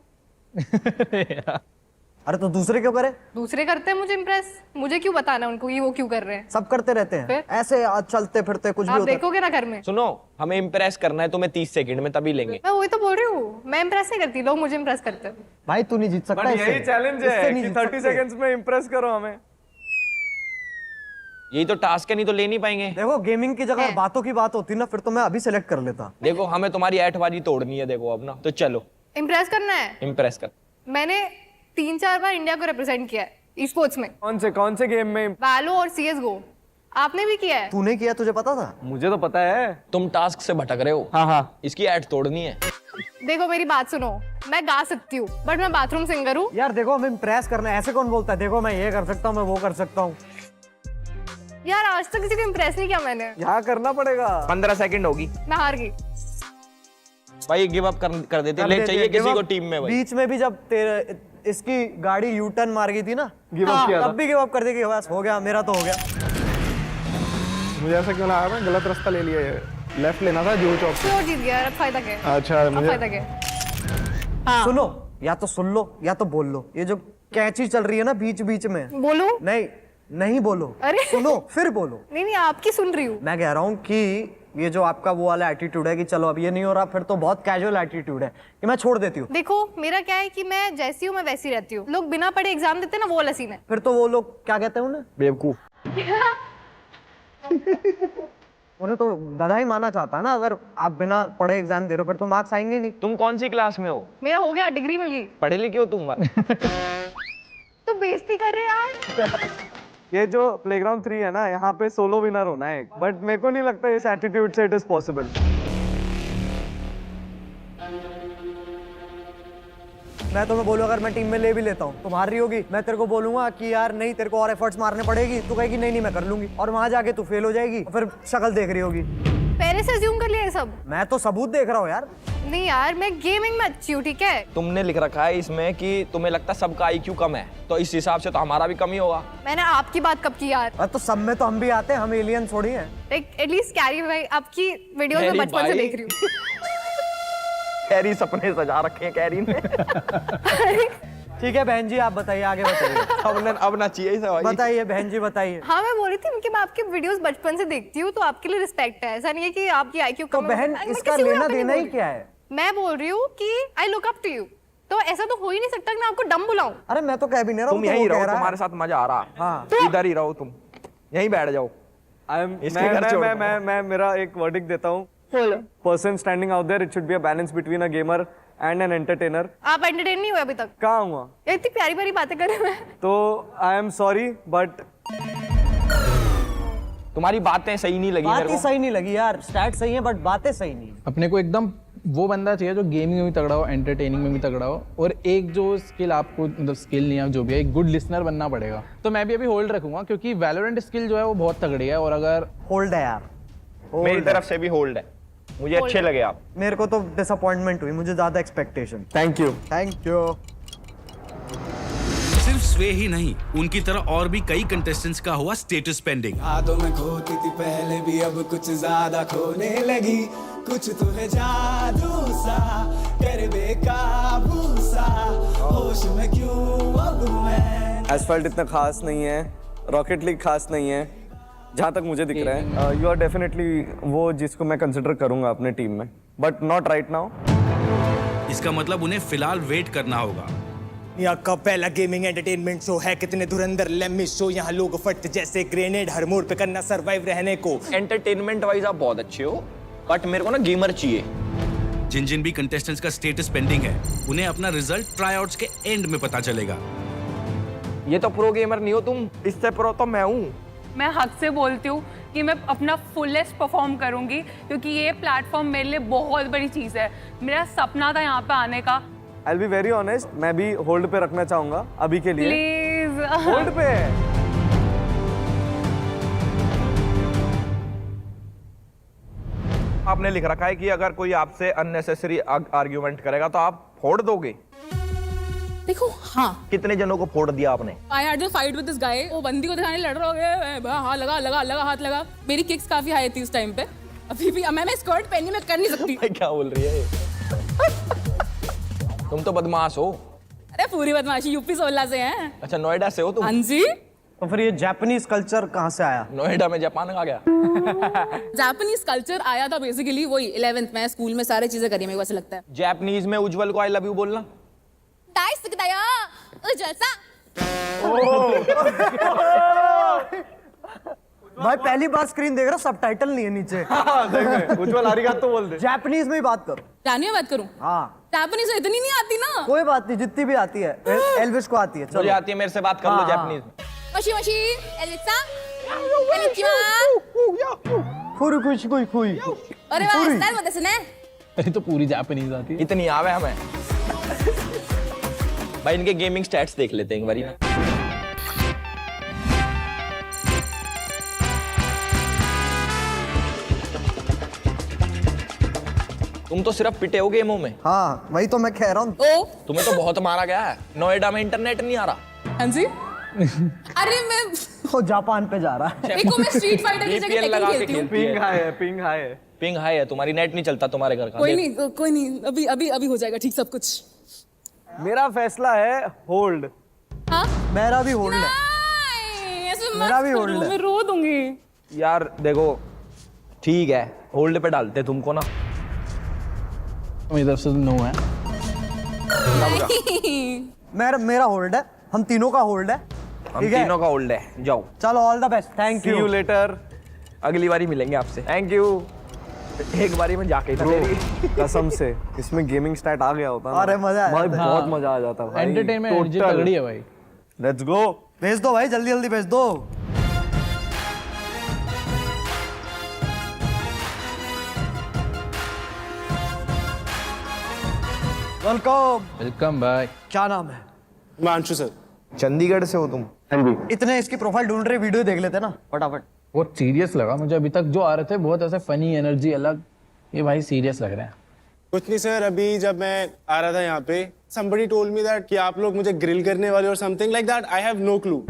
अरे तो दूसरे क्यों करे? दूसरे करते हैं मुझे इम्प्रेस, मुझे क्यों बताना उनको कि वो क्यों कर रहे हैं? सब करते रहते हैं फिर? ऐसे चलते फिरते कुछ भी आप होता है। देखोगे ना घर में। सुनो, हमें इम्प्रेस करना है तुम्हें 30 सेकंड में, तभी लेंगे। मैं वही तो बोल रही हूँ, मैं इम्प्रेस नहीं करती, लोग मुझे इम्प्रेस करते हैं। भाई तू नहीं जीत सकता बट इससे। यही चैलेंज इससे है नहीं कि जीत 30 सकते। सेकंड्स में इम्प्रेस करो हमें। यही तो टास्क है, नहीं तो ले नहीं पाएंगे। देखो गेमिंग की जगह बातों की बात होती ना, फिर तो मैं अभी सेलेक्ट कर लेता। देखो हमें तुम्हारी ऐठबाजी तोड़नी है, देखो अब ना, तो चलो इम्प्रेस करना है। इम्प्रेस कर। मैंने 3-4 बार इंडिया को रिप्रेजेंट किया है ई स्पोर्ट्स में। कौन से गेम में? वैलो और CS:GO। आपने भी किया है? तूने किया, तुझे पता था? मुझे तो पता है। तुम टास्क से भटक रहे हो। हाँ। इसकी ऐठ तोड़नी है। देखो मेरी बात सुनो, मैं गा सकती हूँ बट मैं बाथरूम सिंगर हूँ। यार देखो हमें इम्प्रेस करना है, ऐसे कौन बोलता है? देखो मैं ये कर सकता हूँ, मैं वो कर सकता हूँ। यार आज तक किसी को इम्प्रेस नहीं किया मैंने। यहाँ करना पड़ेगा। 15 सेकंड होगी मैं हार गई। भाई, गिव अप कर देते। ले चाहिए किसी को टीम में भाई। बीच में भी जब तेरे इसकी गाड़ी यू टर्न मार गई थी ना, गिव अप किया था। तब भी गिव अप कर देगी, बस हो गया, मेरा तो हो गया। मुझे ऐसा क्यों लगा? मैं गलत रास्ता ले लिया है, लेफ्ट लेना था जुहू चौक से। तो जीत गया, अब फायदा क्या है? अच्छा अब मुझे फायदा क्या है? सुनो, या तो सुन लो या तो बोल लो। ये जो कैची चल रही है ना बीच बीच में, बोलूं? नहीं बोलो। अरे सुनो फिर बोलो। नहीं आपकी सुन रही हूँ। मैं कह रहा हूँ कि ये जो आपका वो वाला एटीट्यूड है कि चलो अब ये नहीं हो रहा, फिर तो बहुत कैजुअल एटीट्यूड है कि मैं छोड़ देती हूँ। देखो मेरा क्या है कि मैं जैसी हूँ मैं वैसी रहती हूँ। लोग बिना पढ़े एग्जाम देते हैं ना, वो वाला सीन है। फिर तो वो लोग क्या कहते हैं उन्हें? बेवकूफ। उन्हें तो गधा ही माना चाहता है ना। अगर आप बिना पढ़े एग्जाम दे रहे हो फिर तो मार्क्स आएंगे नहीं। तुम कौन सी क्लास में हो? मेरा हो गया, डिग्री मिल गई। पढ़े लिखे हो तुम? तो बेइज्जती कर रहे यार। ये जो प्लेग्राउंड 3 है ना, यहाँ पे सोलो विनर होना है, बट मेरे को नहीं लगता इस एटीट्यूड से इट इज पॉसिबल। मैं तुम्हें बोलूँ अगर मैं टीम में ले भी लेता हूँ, तुम हार रही होगी, मैं तेरे को बोलूंगा कि यार नहीं तेरे को और एफर्ट्स मारने पड़ेगी, तू कहेगी नहीं मैं कर लूंगी, और वहां जाके तू फेल हो जाएगी, फिर शक्ल देख रही होगी। पहले से अज्यूम कर लिया ये सब। मैं तो सबूत देख रहा हूँ यार। नहीं यार, मैं गेमिंग में अच्छी हूँ, ठीक है? तुमने लिख रखा है इसमें कि तुम्हें लगता है सबका IQ कम है, तो इस हिसाब से तो हमारा भी कम ही होगा। मैंने आपकी बात कब की यार? तो सब में तो हम भी आते हैं, हम एलियन थोड़ी हैं। एटलीस्ट कैरी भाई आपकी वीडियोस में बचपन से देख रही हूँ। कैरी सपने सजा रखे हैं कैरी ने। ठीक है बहन जी, आप बताइए, आगे बताइए। अब ना चाहिए भाई। बताइए बहन जी, बताइए। हाँ मैं बोल रही थी कि मैं आपके वीडियोस बचपन से देखती हूँ, तो आपके लिए रिस्पेक्ट है। ऐसा नहीं है कि आपकी IQ तो कम बहन इसका लेना देना ही क्या है? मैं बोल रही हूँ कि I look up to you, तो ऐसा तो हो ही नहीं सकता कि मैं आपको डम बुलाऊं। अरे मैं तो कह भी नहीं रहा हूँ, तुम यहीं रहो, तुम्हारे साथ मजा आ रहा है। हाँ। इधर ही रहो, तुम यहीं बैठ जाओ। मैं मेरा एक वर्डिक्ट देता हूँ। Person standing out there, it should be a balance between a gamer and an entertainer. आप एंटरटेन नहीं हुए अभी तक? कहाँ हुआ? इतनी प्यारी प्यारी बातें कर रहे हैं। तो I am sorry, but तुम्हारी बातें सही नहीं लगी मेरे बातें को। सही नहीं लगी यार, स्टैट सही है बट बातें सही नहीं। अपने को एकदम वो बंदा चाहिए जो गेमिंग में भी तगड़ा हो, एंटरटेनिंग में भी तगड़ा हो, और एक जो स्किल आपको, मतलब स्किल नहीं है जो भी है, एक गुड लिसनर बनना पड़ेगा। तो मैं भी अभी होल्ड रखूंगा क्योंकि वैलोरेंट स्किल जो है वो बहुत तगड़ी है। और अगर होल्ड है यार, मेरी तरफ से भी होल्ड है, मुझे अच्छे लगे आप। मेरे को तो डिसअपॉइंटमेंट हुई, मुझे ज्यादा एक्सपेक्टेशन। Thank you. सिर्फ स्वे ही नहीं, उनकी तरह और भी कई कंटेस्टेंट्स का हुआ स्टेटस पेंडिंग। यादों में खोती थी पहले भी, अब कुछ ज्यादा खोने लगी। कुछ तो है जादू सा, कर बेकाबू सा, होश में क्यों अब मैं। एसफल्ट इतना खास नहीं है, रॉकेट लीग खास नहीं है, जहाँ तक मुझे दिख रहा है। यू आर डेफिनेटली वो जिसको मैं कंसिडर करूंगा अपने टीम में, बट नॉट राइट नाउ। इसका मतलब उन्हें फिलहाल वेट करना होगा। यहाँ का पहला गेमिंग एंटरटेनमेंट शो है, कितने धुरंधर लेमी शो, यहाँ लोग फट जैसे ग्रेनेड, हर मोड पे करना सरवाइव रहने को। एंटरटेनमेंट वाइज आप बहुत अच्छे हो, बट मेरे को ना गेमर चाहिए। जिन जिन भी कंटेस्टेंट्स का स्टेटस पेंडिंग है, उन्हें अपना रिजल्ट ट्राईआउट्स के एंड में पता चलेगा। ये तो प्रो गेमर नहीं हो तुम, इससे प्रो तो मैं हूँ। मैं हक से बोलती हूँ कि मैं अपना फुलेस्ट परफॉर्म करूंगी, क्योंकि ये प्लेटफॉर्म मेरे लिए बहुत बड़ी चीज़ है। मेरा सपना था यहाँ पे आने का। I'll be very honest, मैं भी होल्ड पे रखना चाहूंगा अभी के लिए। प्लीज होल्ड पे। आपने लिख रखा है कि अगर कोई आपसे अननेसेसरी आर्ग्यूमेंट करेगा तो आप फोड़ दोगे। देखो हाँ कितने जनों को फोड़ दिया आपने? I had a fight with this guy, वो बंदी को दिखाने लड़ रहा है, हाँ लगा हाथ लगा। मेरी किक्स काफी हाई थी उस टाइम पे। अभी भी मैं स्कर्ट पहनी मैं कर नहीं सकती। क्या बोल रही है? तुम तो बदमाश हो। अरे पूरी बदमाशी यूपी 16 से हैं। अच्छा नोएडा से हो तुम? हाँ जी। तो फिर ये जापानीज कल्चर कहाँ से आया? नोएडा में जापान आ गया। जापानीज कल्चर आया था बेसिकली वही 11th में स्कूल में सारी चीजें करी मेरे को ऐसा लगता है। जापानीज में उज्जवल को आई लव यू बोलना। दाई सकदाया उजलसा। भाई पहली बार स्क्रीन देख रहा, सबटाइटल नहीं है नीचे। उज्जवल आरिगातो बोल दे। जापानीज में ही बात करो। जानिए बात करूं? हाँ जापानीज इतनी नहीं आती ना। कोई बात नहीं, जितनी भी आती है एल्विस को आती है। मुझे आती है, मेरे से बात कर लो जापानीज में। मशी मशी एलिसा konnichiwa खुरी खुशी कोई खुई। अरे वाह स्टाइल मत सुने। अरे तो पूरी जापानीज आती है। इतनी आवे हमें। भाई इनके गेमिंग स्टैट्स देख लेते हैं एक बारी ना। तुम तो सिर्फ पिटे हो गेमों में। हाँ वही तो मैं कह रहा हूँ। तुम्हें तो बहुत मारा गया है। नोएडा में इंटरनेट नहीं आ रहा। हाँ जी। अरे मैं वो जापान पे जा रहा है। देखो मैं स्ट्रीट फाइटर की जगह लगा के खेलती हूँ। पिंग हाई है। पिंग हाई है। तुम्हारी नेट नहीं चलता तुम्हारे घर का। कोई नहीं अभी हो जाएगा ठीक सब कुछ। मेरा फैसला है होल्ड। हाँ मेरा भी होल्ड है। मेरा भी होल्ड है। मैं रो दूंगी। यार देखो ठीक है, होल्ड पे डालते तुमको ना। मेरी तरफ से नो है। मेरा होल्ड है। हम तीनों का होल्ड है। हम तीनों का होल्ड है। जाओ चलो all the best. Thank see you later. अगली बारी मिलेंगे आपसे। Thank you. एक बारी में जाके था तेरी। कसम से इसमें गेमिंग स्टैट आ गया होता ना। अरे मजा भाई बहुत मजा आ जाता भाई। एंटरटेनमेंट एनर्जी तगड़ी है भाई। Let's go. भेज दो भाई, जल्दी जल्दी भेज दो। वेलकम भाई। क्या नाम है? हिमांशु सर। चंडीगढ़ से हो तुम? इतने इसकी प्रोफाइल ढूंढ रहे, वीडियो देख लेते ना फटाफट। बहुत सीरियस लगा मुझे अभी तक जो आ रहे थे, बहुत ऐसे फनी एनर्जी अलग। ये भाई सीरियस लग रहा है। कुछ नहीं सर, अभी जब मैं आ रहा था यहाँ पे somebody told me that कि आप लोग मुझे ग्रिल करने वाले और something like that. I have no clue.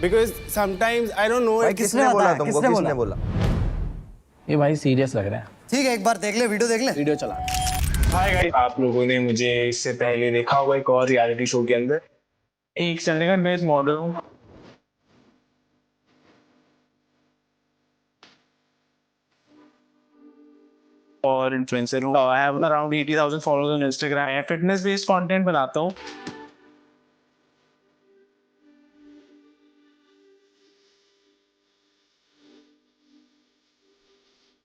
Because sometimes I don't know. किसने बोला तुमको? किसने बोला? ये भाई सीरियस लग रहा है। ठीक है एक बार देख ले, वीडियो देख ले। वीडियो चला। हाय गाइस, आप लोगों ने मुझे इससे पहले देखा होगा एक और रियलिटी शो के अंदर। एक चलने का मैं मॉडल हूँ। और इन्फ्लुएंसर हूँ। I have around 80,000 followers on Instagram. मैं फिटनेस बेस्ड कंटेंट बनाता हूँ।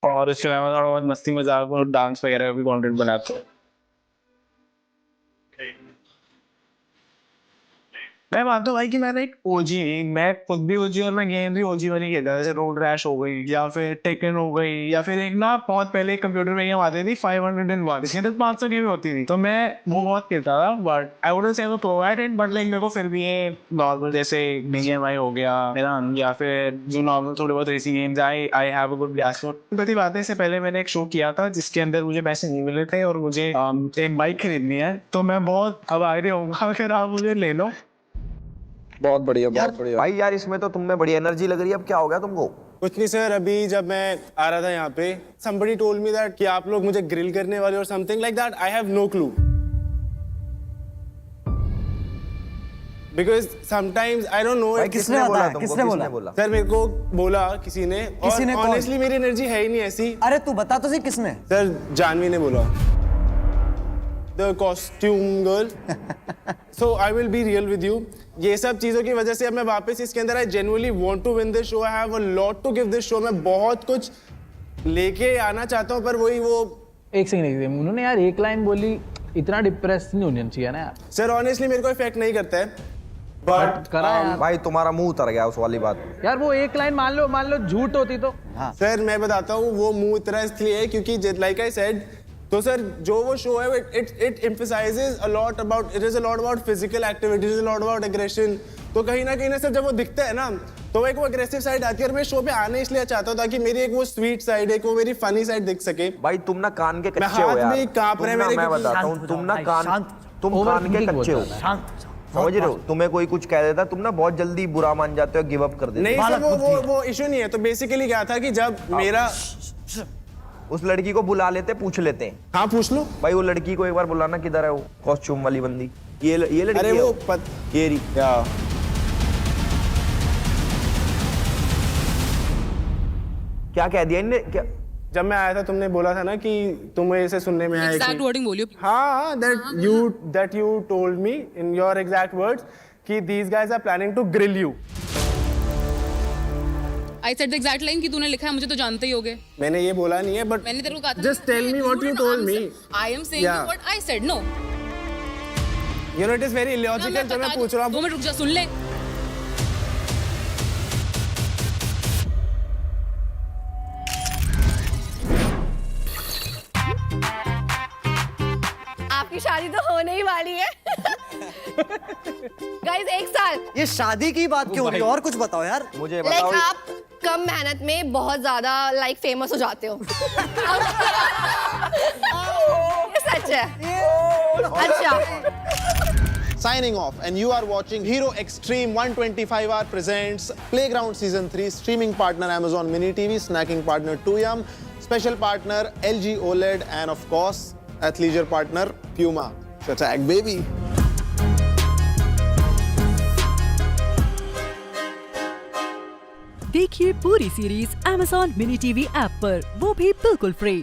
और इसके अलावा थोड़ा बहुत मस्ती मजाक और डांस वगैरह का भी कंटेंट बनाता हूँ। मैं मानता हूँ भाई कि मैंने एक ओजी, मैं खुद भी ओजी और मैं गेम भी ओजी वाली खेलता था। जैसे रोड रैश हो गई या फिर टेकन हो गई या फिर एक ना बहुत पहले कंप्यूटर में गेम आती थी 501 इसके अंदर 500 गेम होती थी, तो मैं वो बहुत खेलता था। But I wouldn't say provided, but like मेरे को फिर भी ये नॉर्मल जैसे BGMI हो गया मेरा, या फिर जो नॉर्मल थोड़े बहुत racing games I have a good blast. बड़ी बात है, इससे पहले मैंने एक शो किया था जिसके अंदर मुझे पैसे नहीं मिले थे और मुझे एक बाइक खरीदनी है, तो मैं बहुत अब आगे होऊंगा अगर आप मुझे ले लो। बहुत बढ़िया, बहुत बढ़िया भाई। यार इसमें तो तुम में बड़ी एनर्जी लग रही है। अब क्या हो गया तुमको? कुछ नहीं सर, अभी जब मैं आ रहा था यहाँ पे somebody told me that कि आप लोग मुझे ग्रिल करने वाले और something like that. I have no clue. Because sometimes I don't know. किसने बोला? सर मेरे को बोला किसी ने, और honestly मेरी एनर्जी है ही नहीं ऐसी। अरे तू बता तो सही किसने? सर जानवी ने बोला। The costume girl. So I will be real with you. ये सब चीजों की वजह से अब मैं वापस इसके अंदर I genuinely want to win this show. I have a lot to give this show. मैं बहुत कुछ लेके आना चाहता हूँ, पर वही वो एक सेकंड, उन्होंने यार एक लाइन बोली, इतना डिप्रेस नहीं होना चाहिए ना यार। सर ऑनेस्टली मेरे को इफेक्ट नहीं करता है, बट करा यार। भाई तुम्हारा मुंह उतर गया उस वाली बात। यार वो एक लाइन मान लो झूठ होती तो। हाँ। सर मैं बताता हूँ वो मुंह उतरा इसलिए है क्योंकि लाइक आई सेड, तो सर जो वो शो है it emphasizes a lot about, it is a lot about physical activity, it is a lot about aggression. तो कहीं ना सर जब वो दिखता है ना, तो एक वो अग्रेसिव साइड आती है और मैं शो पे आने इसलिए चाहता हूँ ताकि मेरी एक वो स्वीट साइड, एक वो मेरी फनी साइड दिख सके। भाई तुम ना कान के मैं कच्चे हो हाथ यार। में कांप रहे हैं मेरे, मैं बताता हूँ, तुम ना कान के कच्चे हो, समझ रहे हो? तुम्हें कोई कुछ कह देता, तुम ना बहुत जल्दी बुरा मान जाते हो, गिव अप कर देते हो। नहीं सर, वो इशू नहीं है। तो बेसिकली क्या था कि जब मेरा उस लड़की को बुला लेते, पूछ लेते हैं। हाँ पूछ लो भाई, वो लड़की को एक बार बुलाना, किधर है वो कॉस्ट्यूम वाली बंदी? ये लड़की अरे है वो ये रही। क्या कह दिया इनने? क्या जब मैं आया था तुमने बोला था ना कि तुम्हें इसे सुनने में आया एग्जैक्ट वर्डिंग बोलियो। हाँ, that you told me in your exact words कि these guys are planning to grill you. I said the exact line कि तूने लिखा है, मुझे तो जानते ही होगे। मैंने ये बोला नहीं है, but मैंने तेरे को कहा था just tell me what you told me. I am saying what I said. No. You know it is very illogical जो मैं पूछ रहा हूँ। 2 मिनट रुक जा, सुन ले। आपकी शादी तो होने ही वाली है। गाइस 1 साल। ये शादी की बात क्यों हो रही है? और कुछ बताओ यार। मुझे बताओ। आप कम मेहनत में बहुत ज्यादा फेमस हो जाते हो। ये सच है। अच्छा। Signing off, and you are watching Hero Extreme 125R presents Playground Season 3. Streaming partner Amazon Mini TV, snacking partner 2Yum, special partner LG OLED, and of course athleisure partner Puma. So tag baby. देखिए पूरी series Amazon Mini TV app पर, वो भी बिल्कुल फ्री।